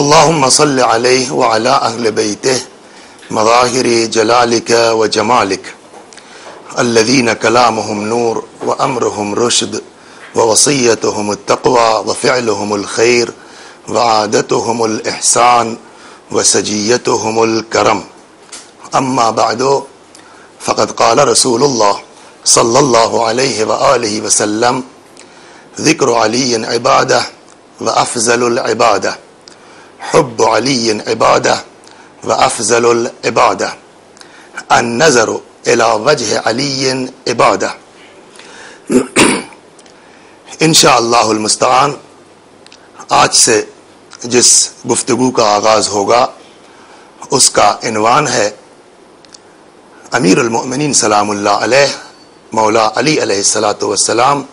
اللهم صل عليه وعلى أهل بيته مظاهر جلالك وجمالك الذين كلامهم نور وأمرهم رشد ووصيتهم التقوى وفعلهم الخير وعادتهم الإحسان وسجيتهم الكرم. أما بعد فقد قال رسول الله صلى الله عليه وآله وسلم: ذكر علي عبادة وأفضل العبادة، حب علي عبادة وأفضل العبادة، النظر إلى وجه علي عبادة. انشاءاللہ المستعان آج سے جس گفتگو کا آغاز ہوگا اس کا عنوان ہے امیر المؤمنین سلام اللہ علیہ مولا علی علیہ الصلاۃ والسلام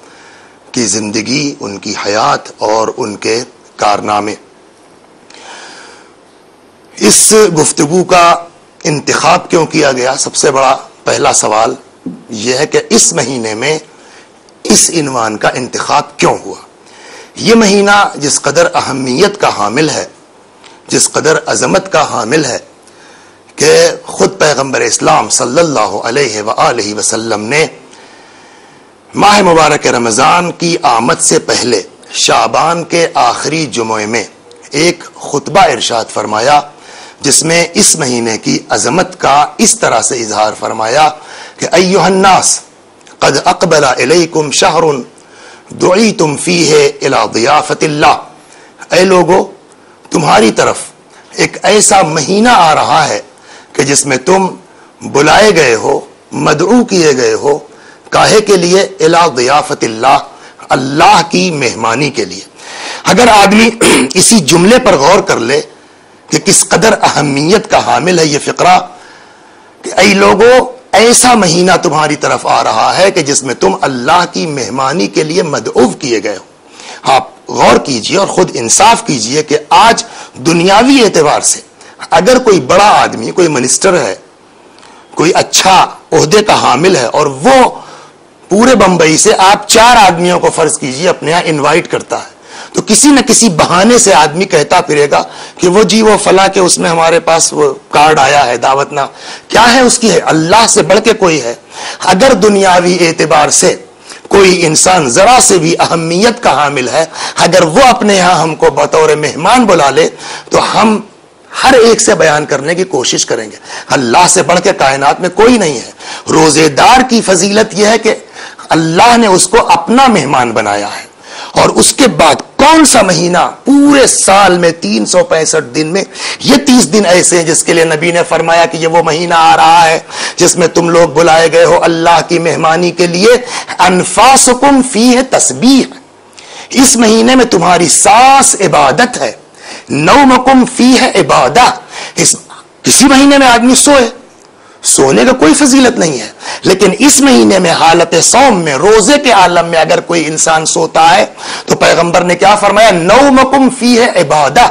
کی زندگی، ان کی حیات اور ان کے کارنامے. اس گفتگو کا انتخاب کیوں کیا گیا؟ سب سے بڑا پہلا سوال یہ ہے کہ اس مہینے میں اس عنوان کا انتخاب کیوں ہوا. یہ مہینہ جس قدر اہمیت کا حامل ہے، جس قدر عظمت کا حامل ہے کہ خود پیغمبر اسلام صلی اللہ علیہ وآلہ وسلم نے ماہ مبارک رمضان کی آمد سے پہلے شعبان کے آخری جمعے میں ایک خطبہ ارشاد فرمایا جس میں اس مہینے کی عظمت کا اس طرح سے اظہار فرمایا کہ ایھا الناس قد اقبل الیکم شہر دعیتم فیہ الی ضیافت اللہ. اے لوگو، تمہاری طرف ایک ایسا مہینہ آ رہا ہے کہ جس میں تم بلائے گئے ہو، مدعو کیے گئے ہو. کاہے کے لیے؟ الی ضیافت اللہ، اللہ کی مہمانی کے لیے. اگر آدمی اسی جملے پر غور کر لے کہ کس قدر اہمیت کا حامل ہے یہ فقرہ کہ اے لوگو، ایسا مہینہ تمہاری طرف آ رہا ہے کہ جس میں تم اللہ کی مہمانی کے لیے مدعو کیے گئے ہو. آپ غور کیجئے اور خود انصاف کیجئے کہ آج دنیاوی اعتبار سے اگر کوئی بڑا آدمی، کوئی منسٹر ہے، کوئی اچھا عہدے کا حامل ہے اور وہ پورے بمبئی سے آپ 4 آدمیوں کو فرض کیجئے اپنے یہاں انوائٹ کرتا ہے، تو کسی نہ کسی بہانے سے آدمی کہتا پھرے گا کہ وہ جی وہ فلاں کے اس میں ہمارے پاس وہ کارڈ آیا ہے، دعوت نہ. کیا ہے اس کی؟ ہے اللہ سے بڑھ کے کوئی ہے؟ اگر دنیاوی اعتبار سے کوئی انسان ذرا سے بھی اہمیت کا حامل ہے، اگر وہ اپنے یہاں ہم کو بطور مہمان بلا لے تو ہم ہر ایک سے بیان کرنے کی کوشش کریں گے. اللہ سے بڑھ کے کائنات میں کوئی نہیں ہے. روزے دار کی فضیلت یہ ہے کہ اللہ نے اس کو اپنا مہمان بنایا ہے. اور اس کے بعد کون سا مہینہ پورے سال میں 365 دن میں یہ 30 دن ایسے ہیں جس کے لیے نبی نے فرمایا کہ یہ وہ مہینہ آ رہا ہے جس میں تم لوگ بلائے گئے ہو اللہ کی مہمانی کے لیے. انفاسکم فیہ تسبیح، اس مہینے میں تمہاری سانس عبادت ہے. نومکم فیہ عبادہ، کسی مہینے میں آدمی سونے کا کوئی فضیلت نہیں ہے، لیکن اس مہینے میں حالت صوم میں، روزے کے عالم میں اگر کوئی انسان سوتا ہے تو پیغمبر نے کیا فرمایا؟ نومکم فیہ عبادہ،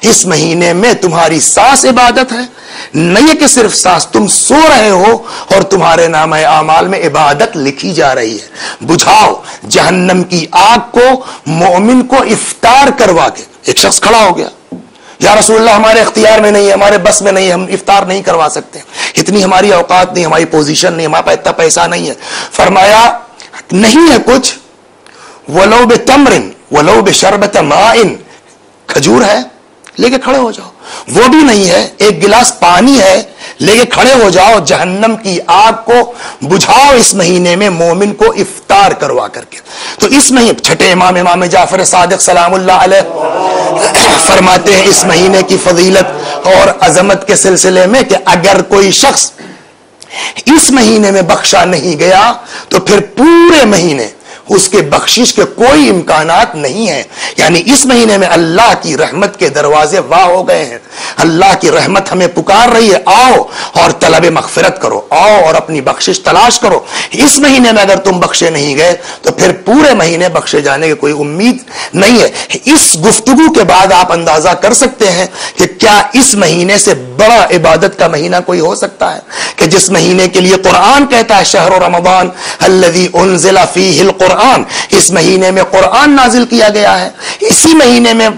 اس مہینے میں تمہاری سانس عبادت ہے. نہیں کہ صرف سانس، تم سو رہے ہو اور تمہارے نامہ اعمال میں عبادت لکھی جا رہی ہے. بجھاؤ جہنم کی آگ کو مومن کو افطار کروا کے. ایک شخص کھڑا ہو گیا، یا رسول اللہ ہمارے اختیار میں نہیں ہے، ہمارے بس میں نہیں ہے، ہم افطار نہیں کروا سکتے، اتنی ہماری اوقات نہیں، ہماری پوزیشن نہیں، ہمارے پاس اتنا پیسہ نہیں ہے. فرمایا نہیں ہے کچھ، ولو بتمر ولو بشربت ماء، کھجور ہے لے کے کھڑے ہو جاؤ. وہ بھی نہیں ہے، ایک گلاس پانی ہے لے کے کھڑے ہو جاؤ. جہنم کی آگ کو بجھاؤ اس مہینے میں مومن کو افطار کروا کر کے. تو اس مہینے چھٹے امام جعفر صادق سلام اللہ علیہ فرماتے ہیں اس مہینے کی فضیلت اور عظمت کے سلسلے میں کہ اگر کوئی شخص اس مہینے میں بخشا نہیں گیا تو پھر پورے مہینے اس کے بخشش کے کوئی امکانات نہیں ہیں. یعنی اس مہینے میں اللہ کی رحمت کے دروازے واہ ہو گئے ہیں. اللہ کی رحمت ہمیں پکار رہی ہے، آؤ اور طلب مغفرت کرو، آؤ اور اپنی بخشش تلاش کرو. اس مہینے میں اگر تم بخشے نہیں گئے تو پھر پورے مہینے بخشے جانے کی کوئی امید نہیں ہے. اس گفتگو کے بعد آپ اندازہ کر سکتے ہیں کہ کیا اس مہینے سے بڑا عبادت کا مہینہ کوئی ہو سکتا ہے کہ جس مہینے کے لیے قرآن کہتا ہے شہر رمضان الذی انزل فیہ القرآن، اس مہینے میں قرآن نازل کیا گیا ہے. اسی مہینے میں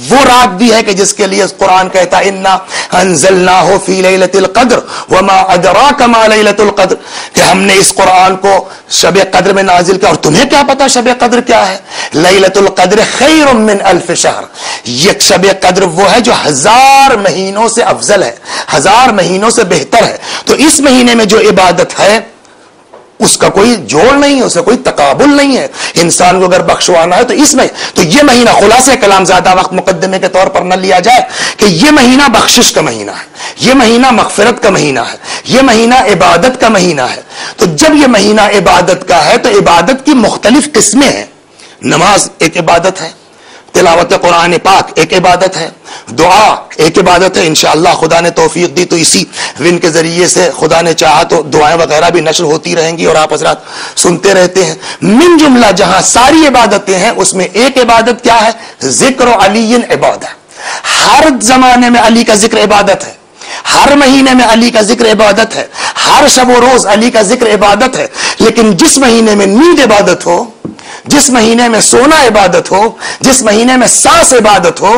وہ رات بھی ہے کہ جس کے لیے قرآن کہتا ہے انا انزلناہ فی لیلۃ القدر وما ادراک ما لیلۃ القدر، کہ ہم نے اس قرآن کو شب قدر میں نازل کیا، اور تمہیں کیا پتا شب قدر کیا ہے؟ لیلۃ القدر خیر من الف شہر، یہ شب قدر وہ ہے جو 1000 مہینوں سے افضل ہے، 1000 مہینوں سے بہتر ہے۔ تو اس مہینے میں جو عبادت ہے اس کا کوئی جوڑ نہیں ہے، اس کا کوئی تقابل نہیں ہے۔ انسان کو اگر بخشوانا ہے تو اس میں، تو یہ مہینہ، خلاصہ کلام زیادہ وقت مقدمے کے طور پر نہ لیا جائے، کہ یہ مہینہ بخشش کا مہینہ ہے، یہ مہینہ مغفرت کا مہینہ ہے، یہ مہینہ عبادت کا مہینہ ہے۔ تو جب یہ مہینہ عبادت کا ہے تو عبادت کی مختلف قسمیں ہیں۔ نماز ایک عبادت ہے، تلاوت قرآن پاک ایک عبادت ہے، دعا ایک عبادت ہے۔ انشاءاللہ خدا نے توفیق دی تو اسی ون کے ذریعے سے خدا نے چاہا تو دعائیں وغیرہ بھی نشر ہوتی رہیں گی اور آپ حضرات سنتے رہتے ہیں۔ من جملہ جہاں ساری عبادتیں ہیں اس میں ایک عبادت کیا ہے؟ ذکر علی عبادت۔ ہر زمانے میں علی کا ذکر عبادت ہے، ہر مہینے میں علی کا ذکر عبادت ہے، ہر شب و روز علی کا ذکر عبادت ہے۔ لیکن جس مہینے میں نیند عبادت ہو، جس مہینے میں سونا عبادت ہو، جس مہینے میں سانس عبادت ہو،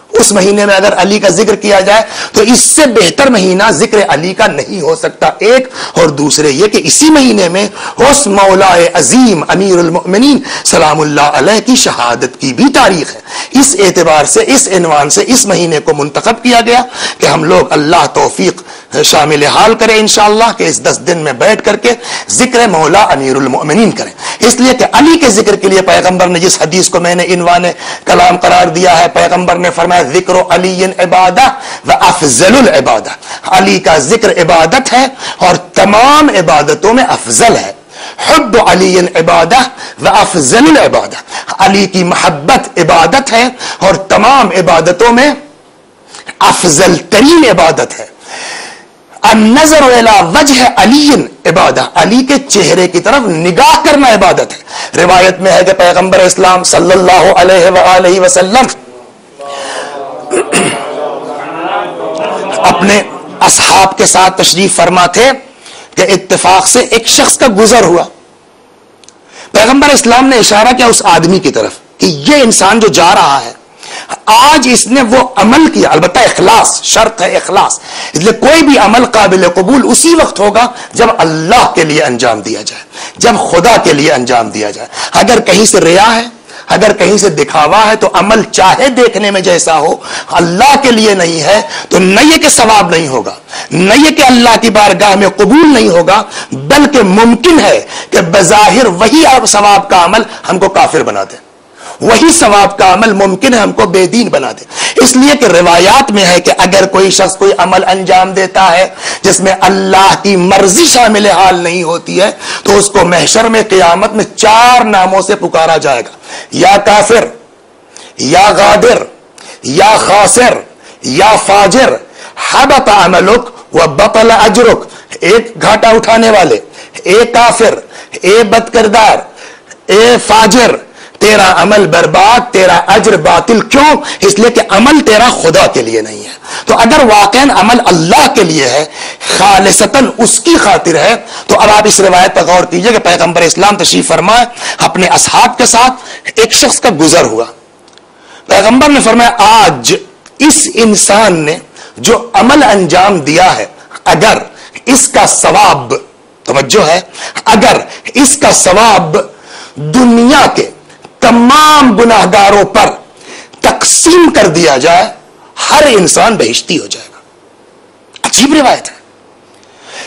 اس مہینے میں اگر علی کا ذکر کیا جائے تو اس سے بہتر مہینہ ذکر علی کا نہیں ہو سکتا۔ ایک اور دوسرے یہ کہ اسی مہینے میں اس مولا عظیم امیر المؤمنین سلام اللہ علیہ کی شہادت کی بھی تاریخ ہے۔ اس اعتبار سے، اس عنوان سے اس مہینے کو منتخب کیا گیا کہ ہم لوگ اللہ توفیق شامل حال کریں انشاءاللہ کہ اس 10 دن میں بیٹھ کر کے ذکر مولا امیر المؤمنین کریں۔ اس لیے کہ علی کے ذکر کے لیے پیغمبر نے جس حدیث کو میں نے عنوان کلام قرار دیا ہے، پیغمبر نے فرمایا ذکر علی عبادہ و افضل العبادہ، علی کا ذکر عبادت ہے اور تمام عبادتوں میں افضل ہے۔ حب علی عبادہ و افضل العبادہ، علی کی محبت عبادت ہے اور تمام عبادتوں میں افضل ترین عبادت ہے۔ النظر الی وجہ علی عبادہ، علی کے چہرے کی طرف نگاہ کرنا عبادت ہے۔ روایت میں ہے کہ پیغمبر اسلام صلی اللہ علیہ وآلہ وسلم اپنے اصحاب کے ساتھ تشریف فرما تھے کہ اتفاق سے ایک شخص کا گزر ہوا۔ پیغمبر اسلام نے اشارہ کیا اس آدمی کی طرف کہ یہ انسان جو جا رہا ہے آج اس نے وہ عمل کیا، البتہ اخلاص شرط ہے، اخلاص، اس لیے کوئی بھی عمل قابل قبول اسی وقت ہوگا جب اللہ کے لیے انجام دیا جائے، جب خدا کے لیے انجام دیا جائے۔ اگر کہیں سے ریا ہے، اگر کہیں سے دکھاوا ہے تو عمل چاہے دیکھنے میں جیسا ہو، اللہ کے لیے نہیں ہے تو نہ یہ کہ ثواب نہیں ہوگا، نہ یہ کہ اللہ کی بارگاہ میں قبول نہیں ہوگا، بلکہ ممکن ہے کہ بظاہر وہی ثواب کا عمل ہم کو کافر بنا دے، وہی ثواب کا عمل ممکن ہے ہم کو بے دین بنا دے۔ اس لیے کہ روایات میں ہے کہ اگر کوئی شخص کوئی عمل انجام دیتا ہے جس میں اللہ کی مرضی شامل حال نہیں ہوتی ہے تو اس کو محشر میں قیامت میں 4 ناموں سے پکارا جائے گا، یا کافر، یا غادر، یا خاسر، یا فاجر، حبط عملک وبطل اجرک، ایک گھاٹا اٹھانے والے، اے کافر، اے بد کردار، اے فاجر، تیرا عمل برباد، تیرا اجر باطل۔ کیوں؟ اس لیے کہ عمل تیرا خدا کے لیے نہیں ہے۔ تو اگر واقعاً عمل اللہ کے لیے ہے، خالصتاً اس کی خاطر ہے، تو اب آپ اس روایت پر غور کیجئے کہ پیغمبر اسلام تشریف فرمائے اپنے اصحاب کے ساتھ ایک شخص کا گزر ہوا۔ پیغمبر نے فرمایا آج اس انسان نے جو عمل انجام دیا ہے، اگر اس کا ثواب، توجہ ہے، اگر اس کا ثواب دنیا کے تمام گناہگاروں پر تقسیم کر دیا جائے، ہر انسان بہشتی ہو جائے گا۔ عجیب روایت ہے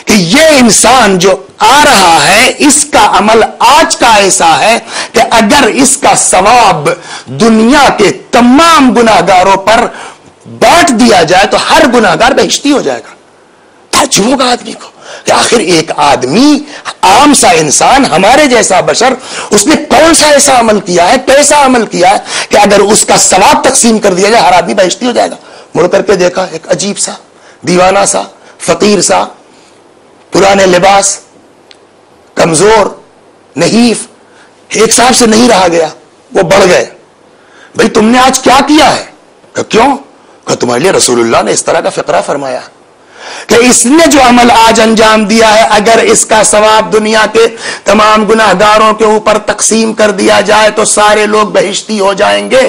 کہ یہ انسان جو آ رہا ہے اس کا عمل آج کا ایسا ہے کہ اگر اس کا ثواب دنیا کے تمام گناہگاروں پر بانٹ دیا جائے تو ہر گناہگار بہشتی ہو جائے گا۔ تعجب ہوگا آدمی کو کہ آخر ایک آدمی، عام سا انسان، ہمارے جیسا بشر، اس نے کون سا ایسا عمل کیا ہے، کیسا عمل کیا ہے کہ اگر اس کا ثواب تقسیم کر دیا جائے ہر آدمی بہشتی ہو جائے گا۔ مڑ کر کے دیکھا ایک عجیب سا، دیوانہ سا، فقیر سا، پرانے لباس، کمزور، نحیف، ایک صاحب سے نہیں رہا گیا، وہ بڑھ گئے۔ بھئی تم نے آج کیا کیا ہے؟ کہ کیوں؟ کہ تمہارے لیے رسول اللہ نے اس طرح کا فقرہ فرمایا کہ اس نے جو عمل آج انجام دیا ہے اگر اس کا ثواب دنیا کے تمام گناہگاروں کے اوپر تقسیم کر دیا جائے تو سارے لوگ بہشتی ہو جائیں گے۔